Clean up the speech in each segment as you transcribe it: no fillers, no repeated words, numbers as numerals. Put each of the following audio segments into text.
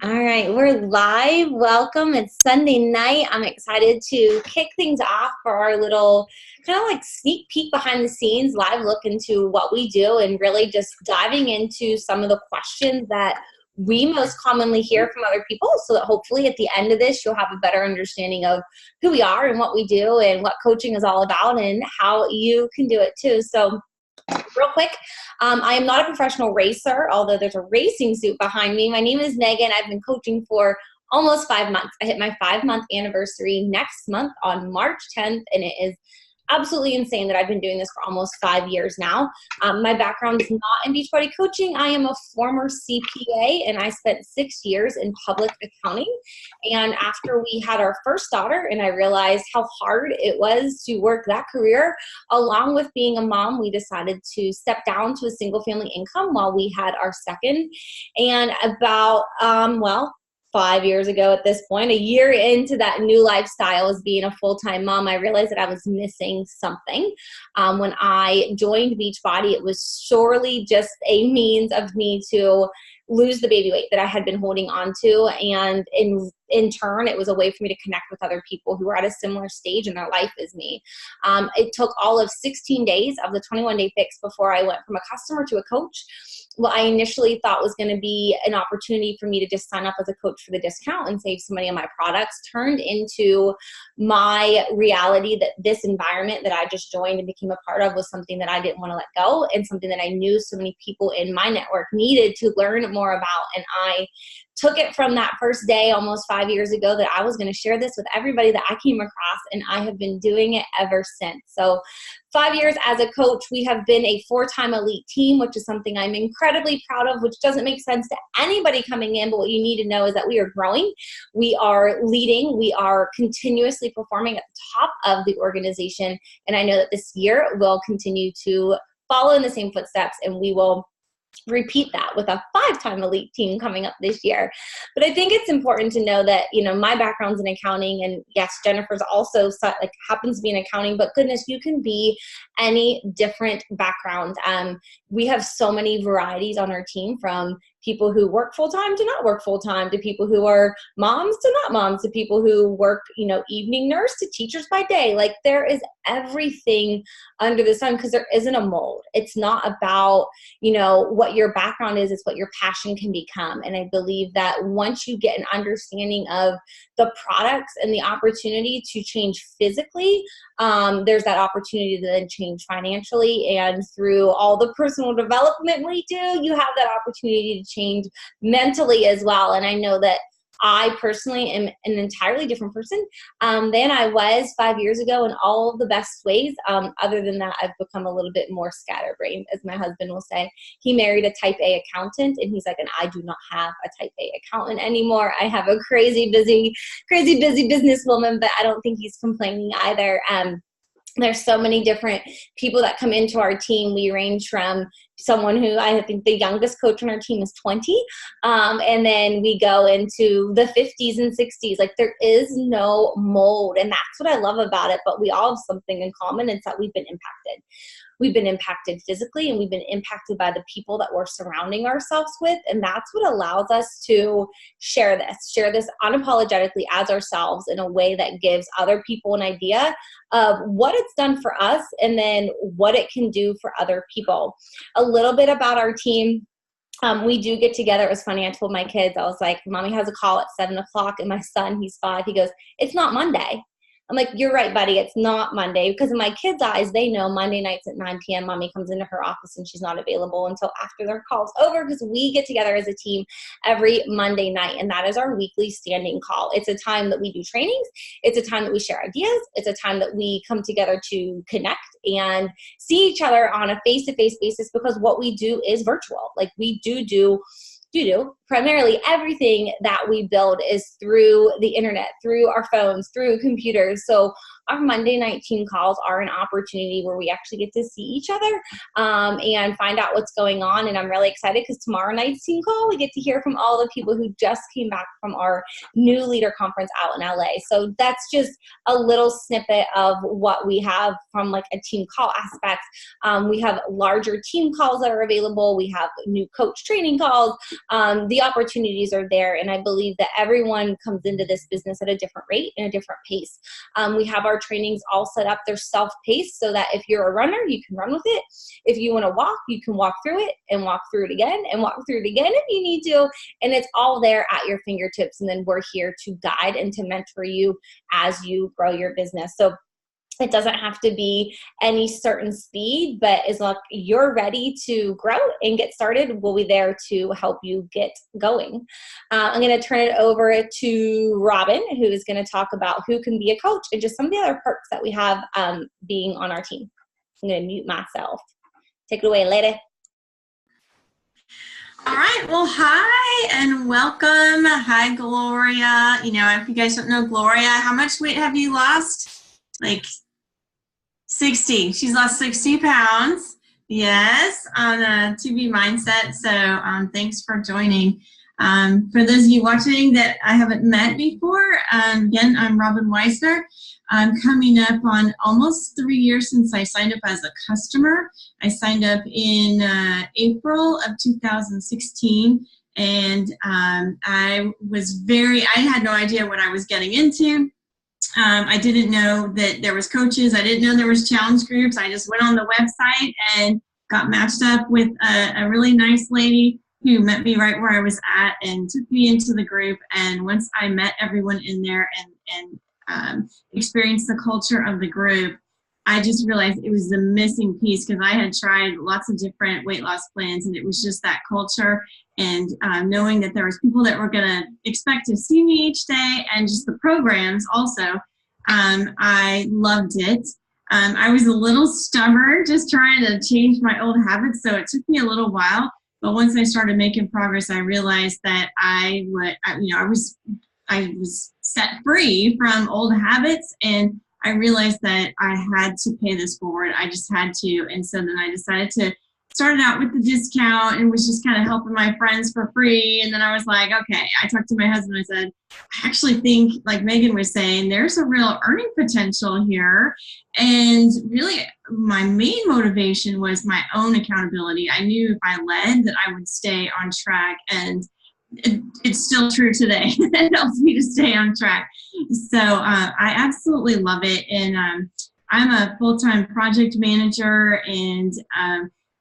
All right, we're live. Welcome. It's Sunday night. I'm excited to kick things off for our little kind of like sneak peek behind the scenes, live look into what we do, and really just diving into some of the questions that we most commonly hear from other people, so that hopefully at the end of this, you'll have a better understanding of who we are and what we do and what coaching is all about and how you can do it too. So real quick, I am not a professional racer, although there's a racing suit behind me. My name is Megan. I've been coaching for almost 5 months. I hit my 5-month anniversary next month on March 10th, and it is absolutely insane that I've been doing this for almost 5 years now. My background is not in Beachbody coaching. I am a former CPA, and I spent 6 years in public accounting. And after we had our first daughter, and I realized how hard it was to work that career, along with being a mom, we decided to step down to a single family income while we had our second. And about, 5 years ago at this point, a year into that new lifestyle as being a full-time mom, I realized that I was missing something. When I joined Beachbody, it was surely just a means of me to lose the baby weight that I had been holding on to. And in turn, it was a way for me to connect with other people who were at a similar stage in their life as me. It took all of 16 days of the 21-day fix before I went from a customer to a coach. What I initially thought was going to be an opportunity for me to just sign up as a coach for the discount and save some money on my products turned into my reality that this environment that I just joined and became a part of was something that I didn't want to let go, and something that I knew so many people in my network needed to learn more about. And I took it from that first day almost 5 years ago that I was going to share this with everybody that I came across, and I have been doing it ever since. So 5 years as a coach, we have been a 4-time elite team, which is something I'm incredibly proud of, which doesn't make sense to anybody coming in, but what you need to know is that we are growing, we are leading, we are continuously performing at the top of the organization, and I know that this year will continue to follow in the same footsteps, and we will repeat that with a 5-time elite team coming up this year. But I think it's important to know that, my background's in accounting, and yes, Jennifer's also happens to be in accounting, but goodness, you can be any different background. We have so many varieties on our team, from people who work full-time to not work full-time, to people who are moms to not moms, to people who work, evening nurse to teachers by day. Like, there is everything under the sun, because there isn't a mold. It's not about, what your background is, it's what your passion can become. And I believe that once you get an understanding of the products and the opportunity to change physically, there's that opportunity to then change financially. And through all the personal development we do, you have that opportunity to change mentally as well. And I know that I personally am an entirely different person than I was 5 years ago in all of the best ways. Other than that, I've become a little bit more scatterbrained, as my husband will say. He married a type A accountant, and he's like, and I do not have a type A accountant anymore. I have a crazy busy businesswoman, but I don't think he's complaining either. There's so many different people that come into our team. We range from someone who, I think the youngest coach on our team is 20. And then we go into the 50s and 60s. Like, there is no mold. And that's what I love about it. But we all have something in common. It's that we've been impacted. We've been impacted physically, and we've been impacted by the people that we're surrounding ourselves with. And that's what allows us to share this unapologetically as ourselves, in a way that gives other people an idea of what it's done for us, and then what it can do for other people. A little bit about our team. We do get together. It was funny. I told my kids, I was like, Mommy has a call at 7:00, and my son, he's 5, he goes, "It's not Monday." I'm like, "You're right, buddy. It's not Monday." Because in my kids' eyes, they know Monday nights at 9 p.m. Mommy comes into her office and she's not available until after their call's over, because we get together as a team every Monday night. And that is our weekly standing call. It's a time that we do trainings. It's a time that we share ideas. It's a time that we come together to connect and see each other on a face-to-face basis, because what we do is virtual. Like, we do primarily everything that we build is through the internet, through our phones, through computers. So our Monday night team calls are an opportunity where we actually get to see each other and find out what's going on. And I'm really excited, because tomorrow night's team call, we get to hear from all the people who just came back from our new leader conference out in LA. So that's just a little snippet of what we have from like a team call aspect. We have larger team calls that are available. We have new coach training calls. The the opportunities are there. And I believe that everyone comes into this business at a different rate and a different pace. We have our trainings all set up. They're self-paced so that if you're a runner, you can run with it. If you want to walk, you can walk through it and walk through it again and walk through it again if you need to. And it's all there at your fingertips. And then we're here to guide and to mentor you as you grow your business. So it doesn't have to be any certain speed, but as long as you're ready to grow and get started, we'll be there to help you get going. I'm going to turn it over to Robin, who is going to talk about who can be a coach and just some of the other perks that we have being on our team. I'm going to mute myself. Take it away, lady. All right. Well, hi and welcome. Hi, Gloria. You know, if you guys don't know Gloria, how much weight have you lost? Like 60. She's lost 60 pounds. Yes, on a 2B mindset. So thanks for joining. For those of you watching that I haven't met before, again, I'm Robin Weisner. I'm coming up on almost 3 years since I signed up as a customer. I signed up in April of 2016, and I had no idea what I was getting into. I didn't know that there was coaches. I didn't know there was challenge groups. I just went on the website and got matched up with a really nice lady who met me right where I was at and took me into the group. And once I met everyone in there and experienced the culture of the group, I just realized it was the missing piece, because I had tried lots of different weight loss plans, and it was just that culture and knowing that there was people that were going to expect to see me each day, and just the programs also. I loved it. I was a little stubborn, just trying to change my old habits, so it took me a little while. But once I started making progress, I realized that I was set free from old habits, and I realized that I had to pay this forward. I just had to. And so then I decided to start out with the discount and was just kind of helping my friends for free. And then I was like, okay, I talked to my husband. I said, I actually think, like Megan was saying, there's a real earning potential here. And really, my main motivation was my own accountability. I knew if I led that I would stay on track, and it's still true today. It helps me to stay on track. So I absolutely love it. And I'm a full-time project manager, and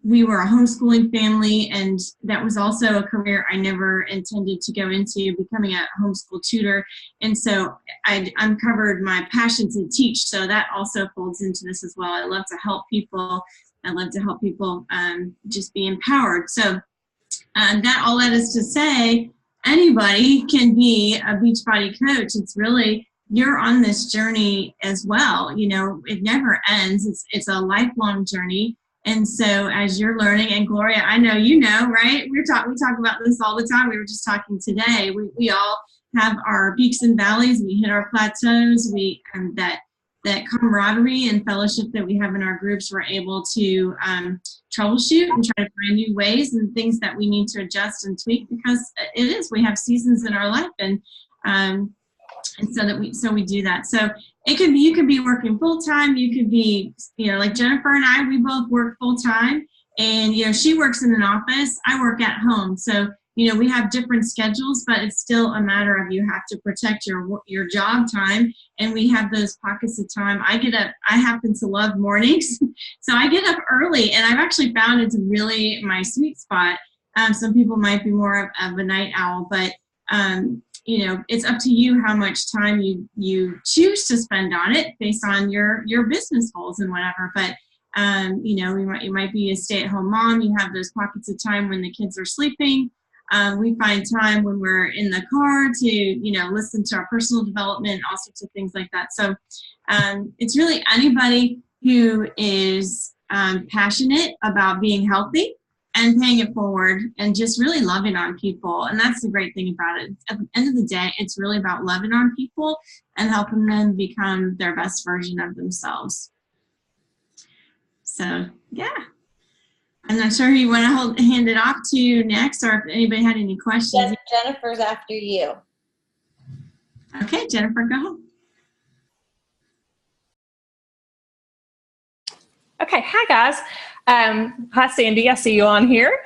we were a homeschooling family, and that was also a career I never intended to go into, becoming a homeschool tutor. And so I uncovered my passion to teach. So that also folds into this as well. I love to help people. I love to help people just be empowered. So all that is to say, anybody can be a Beachbody coach. It's really, you're on this journey as well. You know, it never ends. It's a lifelong journey. And so as you're learning, and Gloria, I know you know, right? We talk about this all the time. We were just talking today. We all have our peaks and valleys. We hit our plateaus. That camaraderie and fellowship that we have in our groups, we're able to troubleshoot and try to find new ways and things that we need to adjust and tweak, because we have seasons in our life, and so we do that. So you could be working full time. You could be, like Jennifer and I, we both work full time, and she works in an office. I work at home. So we have different schedules, but it's still a matter of, you have to protect your job time, and we have those pockets of time. I happen to love mornings, so I get up early, and I've actually found it's really my sweet spot. Some people might be more of a night owl, but it's up to you how much time you choose to spend on it based on your business goals and whatever. But you might be a stay-at-home mom. You have those pockets of time when the kids are sleeping. We find time when we're in the car to, listen to our personal development, all sorts of things like that. So it's really anybody who is passionate about being healthy and paying it forward and just really loving on people. And that's the great thing about it. At the end of the day, it's really about loving on people and helping them become their best version of themselves. So, yeah. I'm not sure who you want to hand it off to next, or if anybody had any questions. Jennifer's after you. Okay, Jennifer, go ahead. Okay, hi guys. Hi Sandy, I see you on here.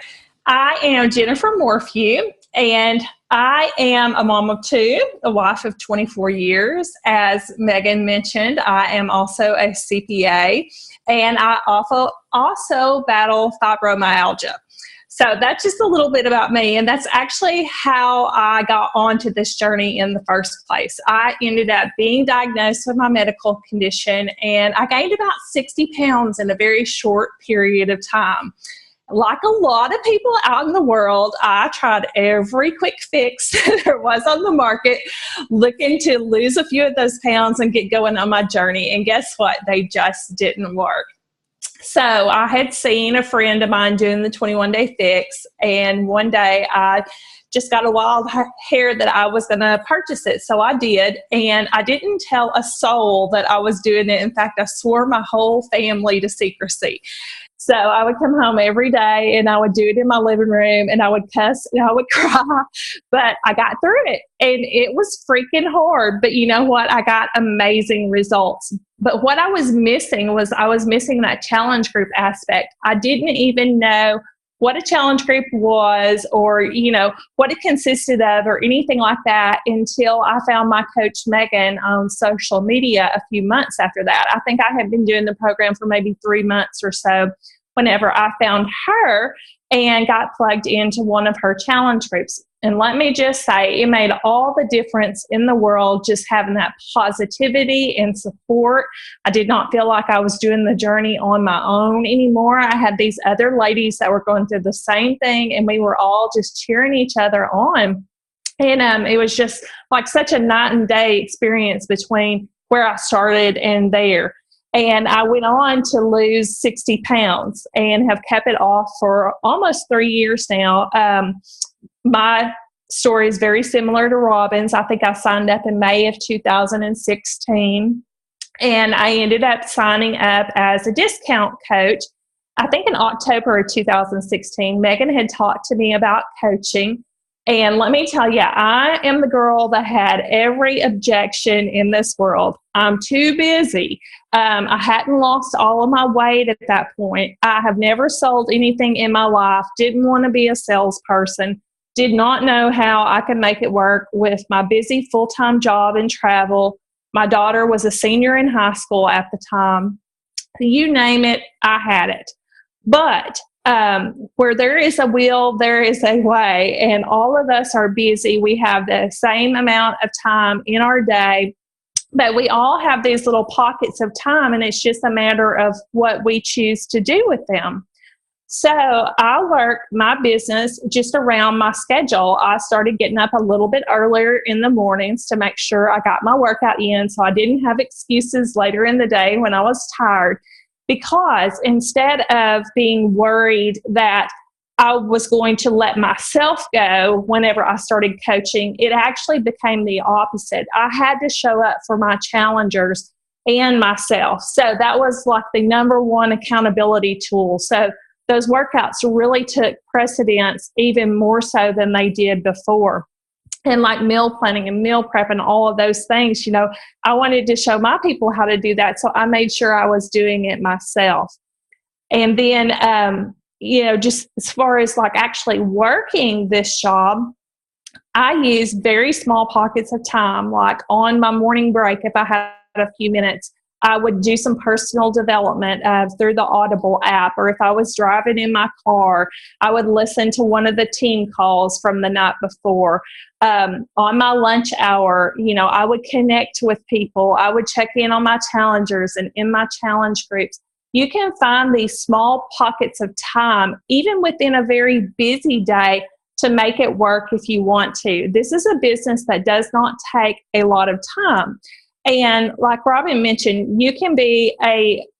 I am Jennifer Morphew. And I am a mom of two, a wife of 24 years. As Megan mentioned, I am also a CPA, and I also battle fibromyalgia. So that's just a little bit about me, and that's actually how I got onto this journey in the first place. I ended up being diagnosed with my medical condition, and I gained about 60 pounds in a very short period of time. Like a lot of people out in the world, I tried every quick fix there was on the market, looking to lose a few of those pounds and get going on my journey. And guess what? They just didn't work. So I had seen a friend of mine doing the 21-day fix, and one day I just got a wild hair that I was going to purchase it. So I did, and I didn't tell a soul that I was doing it. In fact, I swore my whole family to secrecy. So I would come home every day and I would do it in my living room, and I would cuss and I would cry, but I got through it, and it was freaking hard. But you know what? I got amazing results. But what I was missing that challenge group aspect. I didn't even know what a challenge group was, or, what it consisted of, or anything like that, until I found my coach Megan on social media a few months after that. I think I had been doing the program for maybe 3 months or so whenever I found her and got plugged into one of her challenge groups. And let me just say, it made all the difference in the world, just having that positivity and support. I did not feel like I was doing the journey on my own anymore. I had these other ladies that were going through the same thing, and we were all just cheering each other on. And it was just like such a night and day experience between where I started and there. And I went on to lose 60 pounds and have kept it off for almost 3 years now. My story is very similar to Robin's. I think I signed up in May of 2016, and I ended up signing up as a discount coach. I think in October of 2016, Megan had talked to me about coaching. And let me tell you, I am the girl that had every objection in this world. I'm too busy. I hadn't lost all of my weight at that point. I have never sold anything in my life, didn't want to be a salesperson, did not know how I could make it work with my busy full-time job and travel. My daughter was a senior in high school at the time. You name it, I had it. But where there is a will, there is a way, and all of us are busy. We have the same amount of time in our day, but we all have these little pockets of time, and it's just a matter of what we choose to do with them. So I worked my business just around my schedule. I started getting up a little bit earlier in the mornings to make sure I got my workout in, so I didn't have excuses later in the day when I was tired. Because instead of being worried that I was going to let myself go whenever I started coaching, it actually became the opposite. I had to show up for my challengers and myself. So that was like the number one accountability tool. So those workouts really took precedence even more so than they did before. And like meal planning and meal prep and all of those things, I wanted to show my people how to do that. So I made sure I was doing it myself. And then, just as far as like actually working this job, I use very small pockets of time, like on my morning break, if I had a few minutes, I would do some personal development through the Audible app, or if I was driving in my car, I would listen to one of the team calls from the night before. On my lunch hour, I would connect with people. I would check in on my challengers and in my challenge groups. You can find these small pockets of time, even within a very busy day, to make it work if you want to. This is a business that does not take a lot of time. And like Robin mentioned, you can be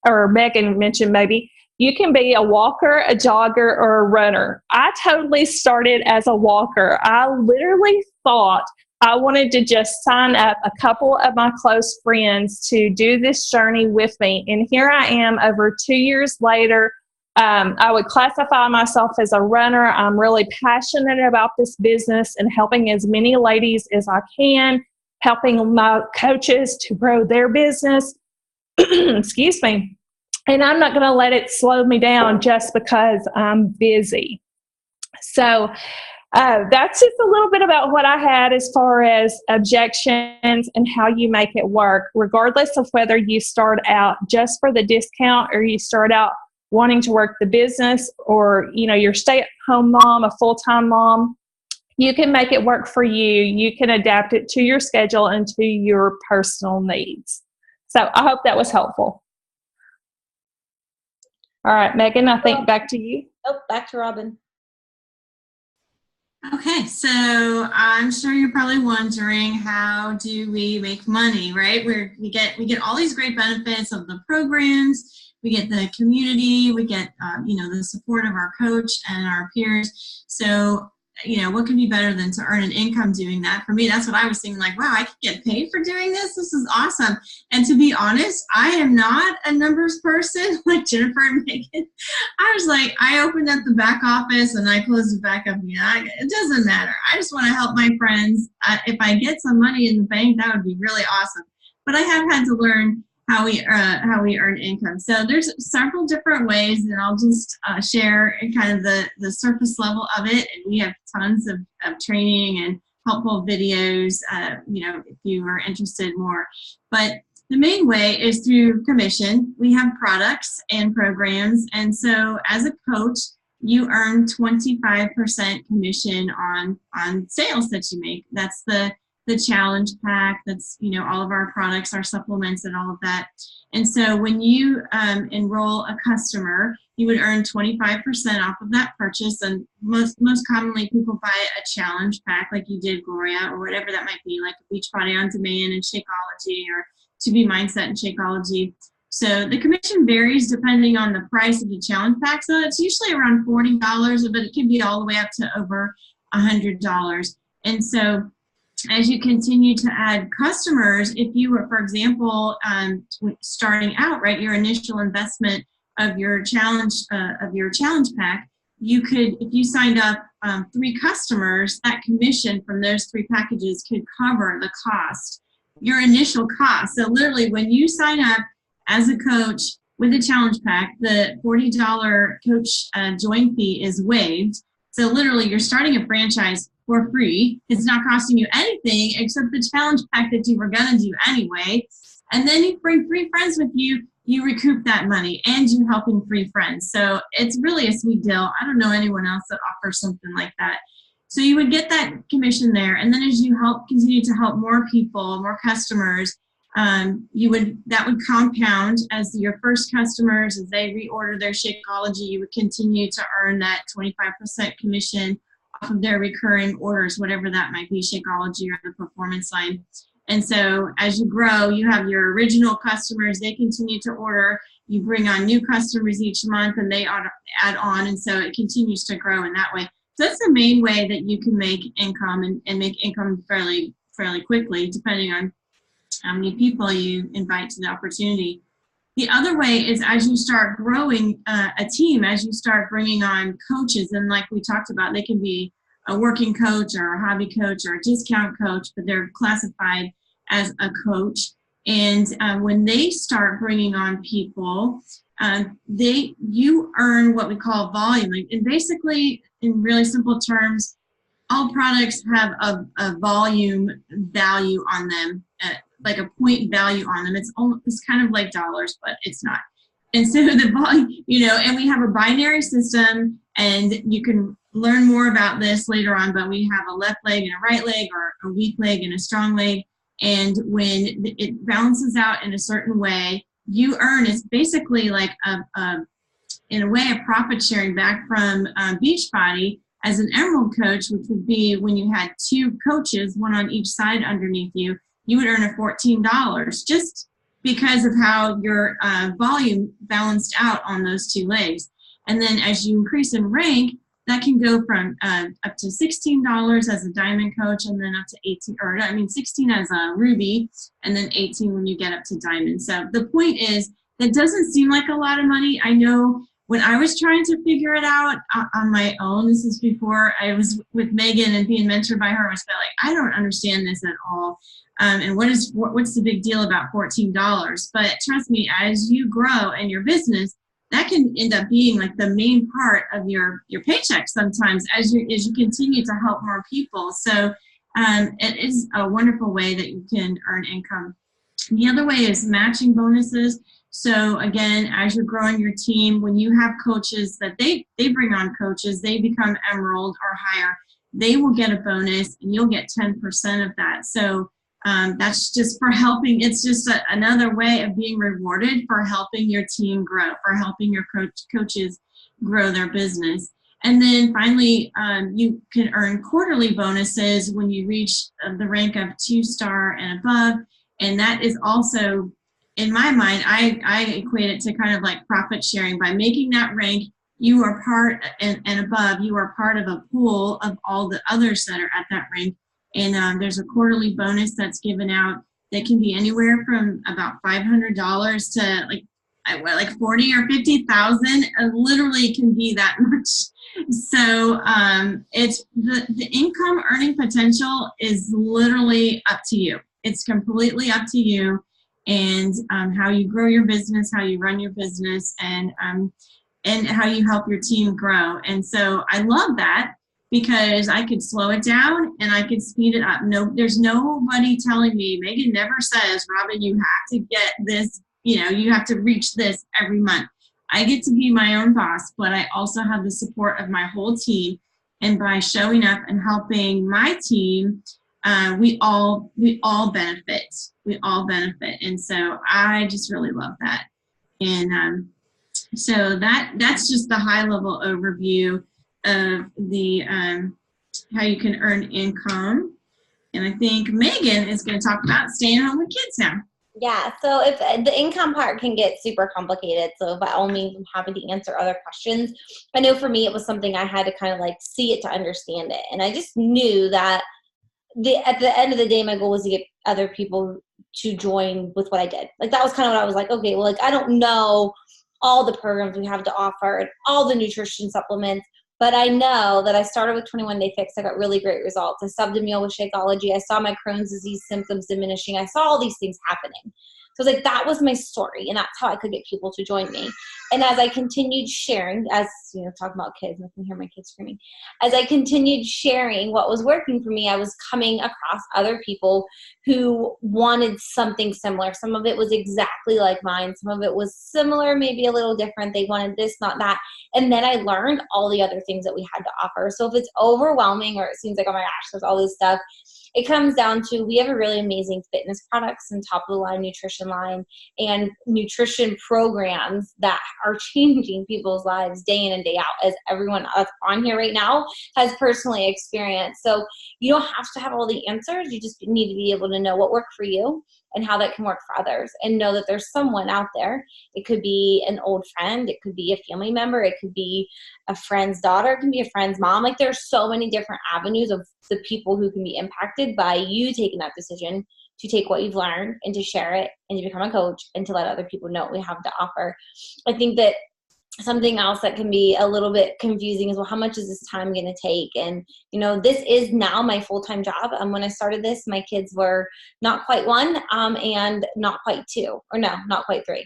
or Megan mentioned maybe, you can be a walker, a jogger, or a runner. I totally started as a walker. I literally thought I wanted to just sign up a couple of my close friends to do this journey with me. And here I am over 2 years later. I would classify myself as a runner. I'm really passionate about this business and helping as many ladies as I can, helping my coaches to grow their business. Excuse me. And I'm not going to let it slow me down just because I'm busy. So That's just a little bit about what I had as far as objections and how you make it work, regardless of whether you start out just for the discount or you start out wanting to work the business, or, you know, you're stay-at-home mom, a full-time mom. You can make it work for you. You can adapt it to your schedule and to your personal needs. So I hope that was helpful. All right, Megan, I think back to you. Oh, back to Robin. Okay, so I'm sure you're probably wondering, how do we make money, right? We get all these great benefits of the programs, we get the community, we get the support of our coach and our peers. So, you know, what can be better than to earn an income doing that? For me, that's what I was thinking, like, wow, I could get paid for doing this. This is awesome. And to be honest, I am not a numbers person like Jennifer and Megan. I was like, I opened up the back office and I closed it back up. Yeah, it doesn't matter. I just want to help my friends. If I get some money in the bank, that would be really awesome. But I have had to learn how we earn income. So there's several different ways, and I'll just share kind of the surface level of it. And we have tons of training and helpful videos, if you are interested more. But the main way is through commission. We have products and programs. And so as a coach, you earn 25% commission on sales that you make. That's the challenge pack. That's, all of our products, our supplements, and all of that. And so when you enroll a customer, you would earn 25% off of that purchase. And most commonly, people buy a challenge pack like you did, Gloria, or whatever that might be, like Beachbody On Demand and Shakeology, or To Be Mindset and Shakeology. So the commission varies depending on the price of the challenge pack. So it's usually around $40, but it can be all the way up to over $100. And so as you continue to add customers, if you were, for example, starting out, right, your initial investment of your challenge pack, you could, if you signed up 3 customers, that commission from those 3 packages could cover the cost, your initial cost. So literally, when you sign up as a coach with a challenge pack, the $40 coach join fee is waived. So literally, you're starting a franchise for free. It's not costing you anything except the challenge pack that you were going to do anyway. And then you bring 3 friends with you, you recoup that money, and you're helping 3 friends. So it's really a sweet deal. I don't know anyone else that offers something like that. So you would get that commission there. And then as you continue to help more people, more customers, that would compound as your first customers, as they reorder their Shakeology, you would continue to earn that 25% commission off of their recurring orders, whatever that might be, Shakeology or the performance line. And so as you grow, you have your original customers, they continue to order, you bring on new customers each month, and they add on, and so it continues to grow in that way. So that's the main way that you can make income, and make income fairly quickly, depending on how many people you invite to the opportunity. The other way is as you start growing a team, as you start bringing on coaches, and like we talked about, they can be a working coach or a hobby coach or a discount coach, but they're classified as a coach. And when they start bringing on people, you earn what we call volume. And basically, in really simple terms, all products have a volume value on them, like a point value on them. It's kind of like dollars, but it's not. And so the volume, and we have a binary system, and you can learn more about this later on, but we have a left leg and a right leg, or a weak leg and a strong leg. And when it balances out in a certain way, you earn, it's basically like in a way, a profit sharing back from Beachbody as an Emerald coach, which would be when you had 2 coaches, one on each side underneath you, you would earn a $14 just because of how your volume balanced out on those 2 legs. And then as you increase in rank, that can go from up to $16 as a diamond coach, and then up to 16 as a ruby, and then 18 when you get up to diamond. So the point is, that doesn't seem like a lot of money. I know when I was trying to figure it out on my own, this is before I was with Megan and being mentored by her, I was like, I don't understand this at all. And what's the big deal about $14? But trust me, as you grow in your business, that can end up being like the main part of your paycheck sometimes as you continue to help more people. So it is a wonderful way that you can earn income. The other way is matching bonuses. So again, as you're growing your team, when you have coaches that they bring on coaches, they become Emerald or higher, they will get a bonus and you'll get 10% of that. So that's just for helping. It's just another way of being rewarded for helping your team grow, for helping your coaches grow their business. And then finally, you can earn quarterly bonuses when you reach the rank of 2-star and above. And that is also, in my mind, I equate it to kind of like profit sharing. By making that rank, you are part, and above, you are part of a pool of all the others that are at that rank. And there's a quarterly bonus that's given out that can be anywhere from about $500 to like 40 or 50,000. Literally can be that much. So it's the income earning potential is literally up to you. It's completely up to you, and how you grow your business, how you run your business, and how you help your team grow. And so I love that, because I could slow it down and I could speed it up. No, there's nobody telling me. Megan never says, Robin, you have to get this, you have to reach this every month. I get to be my own boss, but I also have the support of my whole team. And by showing up and helping my team, we all benefit. We all benefit. And so I just really love that. And so that's just the high level overview of the how you can earn income. And I think Megan is going to talk about staying home with kids now. Yeah, so if the income part can get super complicated, so by all means, I'm happy to answer other questions. I know for me, it was something I had to kind of like see it to understand it. And I just knew that at the end of the day, my goal was to get other people to join with what I did. Like, that was kind of what I was like, okay, well, like, I don't know all the programs we have to offer and all the nutrition supplements, but I know that I started with 21 Day Fix. I got really great results. I subbed a meal with Shakeology. I saw my Crohn's disease symptoms diminishing. I saw all these things happening. So like, that was my story, and that's how I could get people to join me. And as I continued sharing, as talking about kids, I can hear my kids screaming. As I continued sharing what was working for me, I was coming across other people who wanted something similar. Some of it was exactly like mine. Some of it was similar, maybe a little different. They wanted this, not that. And then I learned all the other things that we had to offer. So if it's overwhelming, or it seems like, oh my gosh, there's all this stuff, it comes down to, we have a really amazing fitness products and top of the line nutrition line and nutrition programs that are changing people's lives day in and day out, as everyone that's on here right now has personally experienced. So you don't have to have all the answers. You just need to be able to know what worked for you and how that can work for others, and know that there's someone out there. It could be an old friend. It could be a family member. It could be a friend's daughter. It can be a friend's mom. Like, there's so many different avenues of the people who can be impacted by you taking that decision to take what you've learned and to share it and to become a coach and to let other people know what we have to offer. I think that something else that can be a little bit confusing is, well, how much is this time going to take? And, this is now my full-time job. When I started this, my kids were not quite 1 and not quite 2, or no, not quite 3.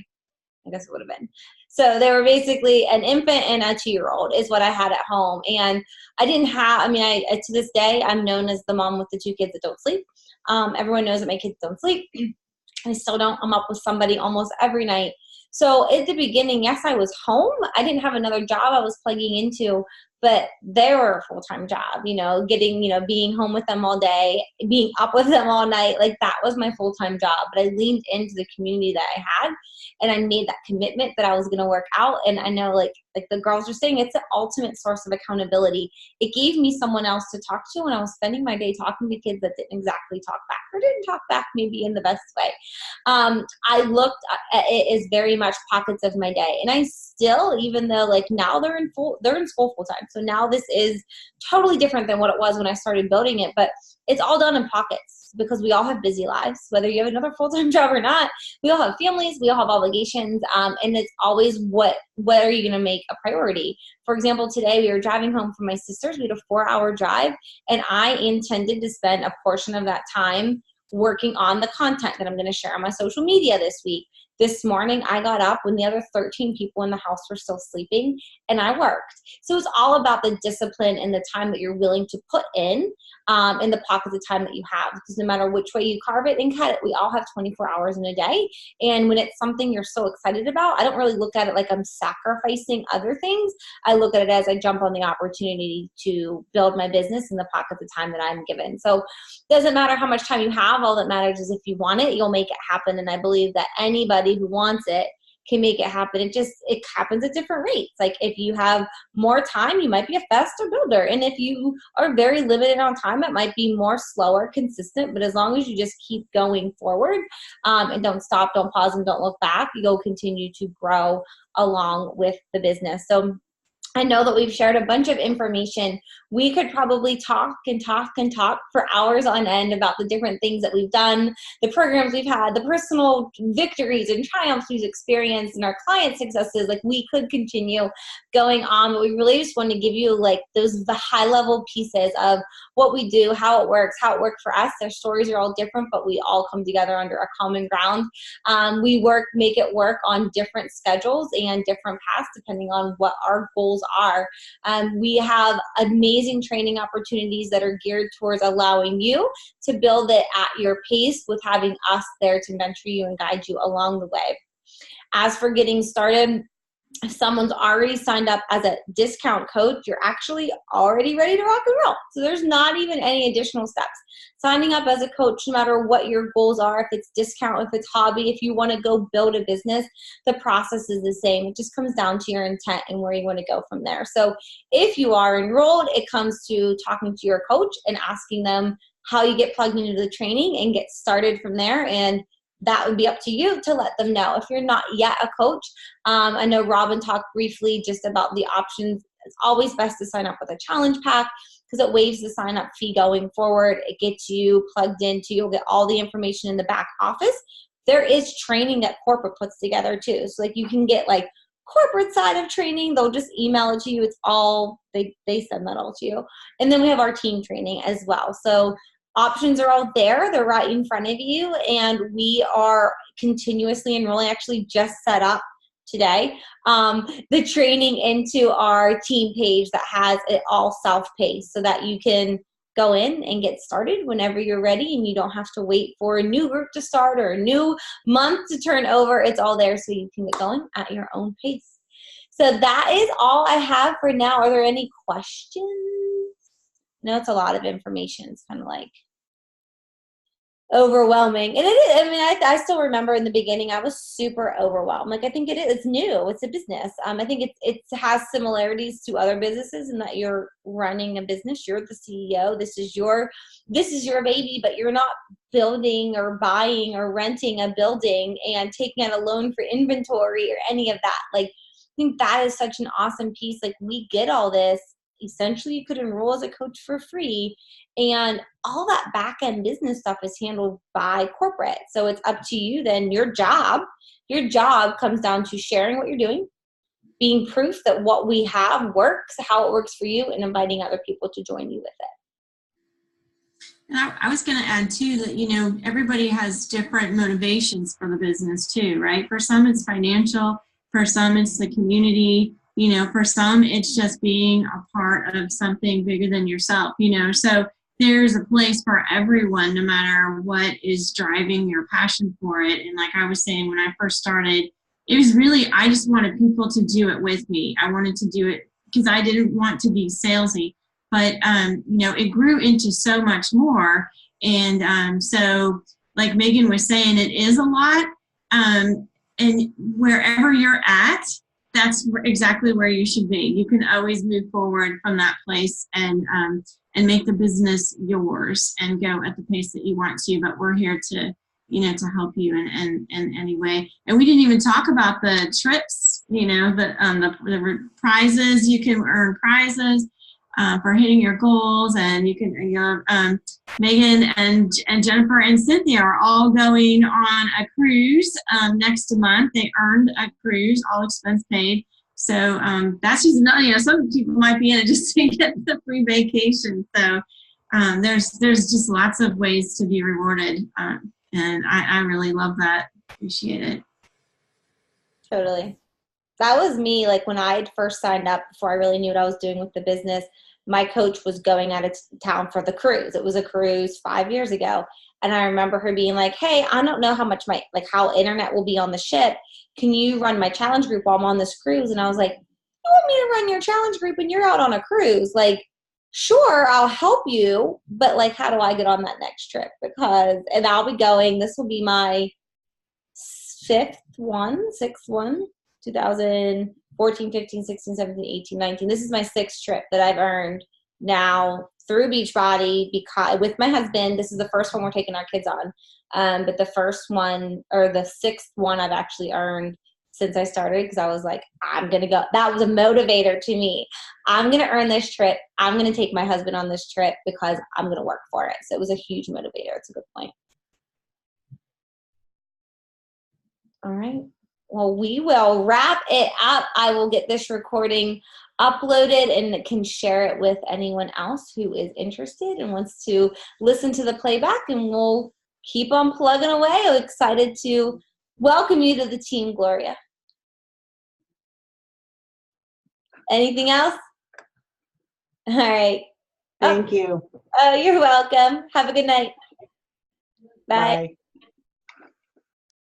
I guess it would have been. So they were basically an infant and a 2-year-old is what I had at home. And I didn't have, to this day, I'm known as the mom with the 2 kids that don't sleep. Everyone knows that my kids don't sleep. I still don't. I'm up with somebody almost every night. So at the beginning, yes, I was home. I didn't have another job I was plugging into, but they were a full-time job, being home with them all day, being up with them all night. Like, that was my full-time job. But I leaned into the community that I had, and I made that commitment that I was going to work out. And I know, like the girls are saying, it's an ultimate source of accountability. It gave me someone else to talk to when I was spending my day talking to kids that didn't exactly talk back, or didn't talk back maybe in the best way. I looked at it as very much pockets of my day. And I still, even though like now they're in school full time. So now this is totally different than what it was when I started building it, but it's all done in pockets, because we all have busy lives, whether you have another full-time job or not. We all have families, we all have obligations, and it's always what are you going to make a priority? For example, today we were driving home from my sister's. We had a 4-hour drive, and I intended to spend a portion of that time working on the content that I'm going to share on my social media this week, This morning, I got up when the other 13 people in the house were still sleeping, and I worked. So it's all about the discipline and the time that you're willing to put in the pockets of time that you have. Because no matter which way you carve it and cut it, we all have 24 hours in a day. And when it's something you're so excited about, I don't really look at it like I'm sacrificing other things. I look at it as I jump on the opportunity to build my business in the pockets of time that I'm given. So it doesn't matter how much time you have. All that matters is if you want it, you'll make it happen. And I believe that anybody who wants it can make it happen. It happens at different rates. Like if you have more time, you might be a faster builder. And if you are very limited on time, it might be more slower, consistent. But as long as you just keep going forward and don't stop, don't pause, and don't look back, you'll continue to grow along with the business. So I know that we've shared a bunch of information. We could probably talk and talk and talk for hours on end about the different things that we've done, the programs we've had, the personal victories and triumphs we've experienced, and our client successes. Like we could continue going on, but we really just want to give you like the high level pieces of what we do, how it works for us. Their stories are all different, but we all come together under a common ground. We make it work on different schedules and different paths depending on what our goals are. We have amazing training opportunities that are geared towards allowing you to build it at your pace with having us there to mentor you and guide you along the way. As for getting started, if someone's already signed up as a discount coach, you're actually already ready to rock and roll. So there's not even any additional steps. Signing up as a coach, no matter what your goals are, if it's discount, if it's hobby, if you want to go build a business, the process is the same. It just comes down to your intent and where you want to go from there. So if you are enrolled, it comes to talking to your coach and asking them how you get plugged into the training and get started from there. And that would be up to you to let them know. If you're not yet a coach, I know Robin talked briefly just about the options. It's always best to sign up with a challenge pack because it waives the sign up fee going forward. It gets you plugged into, you'll get all the information in the back office. There is training that corporate puts together too. So like you can get like corporate side of training. They'll just email it to you. It's all, they send that all to you. And then we have our team training as well. So options are all there. They're right in front of you. And we are continuously enrolling, actually just set up today, the training into our team page that has it all self-paced so that you can go in and get started whenever you're ready and you don't have to wait for a new group to start or a new month to turn over. It's all there so you can get going at your own pace. So that is all I have for now. Are there any questions? No, it's a lot of information. It's kind of like overwhelming. And it is, I mean, I still remember in the beginning, I was super overwhelmed. Like, I think it's new. It's a business. I think it has similarities to other businesses in that you're running a business. You're the CEO. This is your baby, but you're not building or buying or renting a building and taking out a loan for inventory or any of that. Like, I think that is such an awesome piece. Like, we get all this. Essentially, you could enroll as a coach for free, and all that back-end business stuff is handled by corporate. So it's up to you then. Your job comes down to sharing what you're doing, being proof that what we have works, how it works for you, and inviting other people to join you with it. And I was going to add too that, everybody has different motivations for the business too, right? For some it's financial, for some it's the community, for some it's just being a part of something bigger than yourself, so there's a place for everyone, no matter what is driving your passion for it. And like I was saying, when I first started, it was really, I just wanted people to do it with me. I wanted to do it because I didn't want to be salesy, but, it grew into so much more. And so like Megan was saying, it is a lot. And wherever you're at, that's exactly where you should be. You can always move forward from that place and make the business yours and go at the pace that you want to. But we're here to, to help you in any way. And we didn't even talk about the trips, the prizes. You can earn prizes for hitting your goals, and you can, Megan and Jennifer and Cynthia are all going on a cruise next month. They earned a cruise, all expense paid. So that's just another, some people might be in it just to get the free vacation. So there's just lots of ways to be rewarded. And I really love that. Appreciate it. Totally. That was me. Like when I had first signed up, before I really knew what I was doing with the business, my coach was going out of town for the cruise. It was a cruise 5 years ago. And I remember her being like, hey, I don't know how much how internet will be on the ship. Can you run my challenge group while I'm on this cruise? And I was like, you want me to run your challenge group when you're out on a cruise? Like, sure, I'll help you. But like, how do I get on that next trip? And I'll be going, this will be my sixth one, 2014, 15, 16, 17, 18, 19. This is my sixth trip that I've earned now through Beachbody because with my husband. This is the first one we're taking our kids on. But the first one or the sixth one I've actually earned since I started because I was like, I'm going to go. That was a motivator to me. I'm going to earn this trip. I'm going to take my husband on this trip because I'm going to work for it. So it was a huge motivator. It's a good point. All right. Well, we will wrap it up. I will get this recording uploaded and can share it with anyone else who is interested and wants to listen to the playback, and we'll keep on plugging away. I'm excited to welcome you to the team, Gloria. Anything else? All right. Thank you. Oh, you're welcome. Have a good night. Bye. Bye.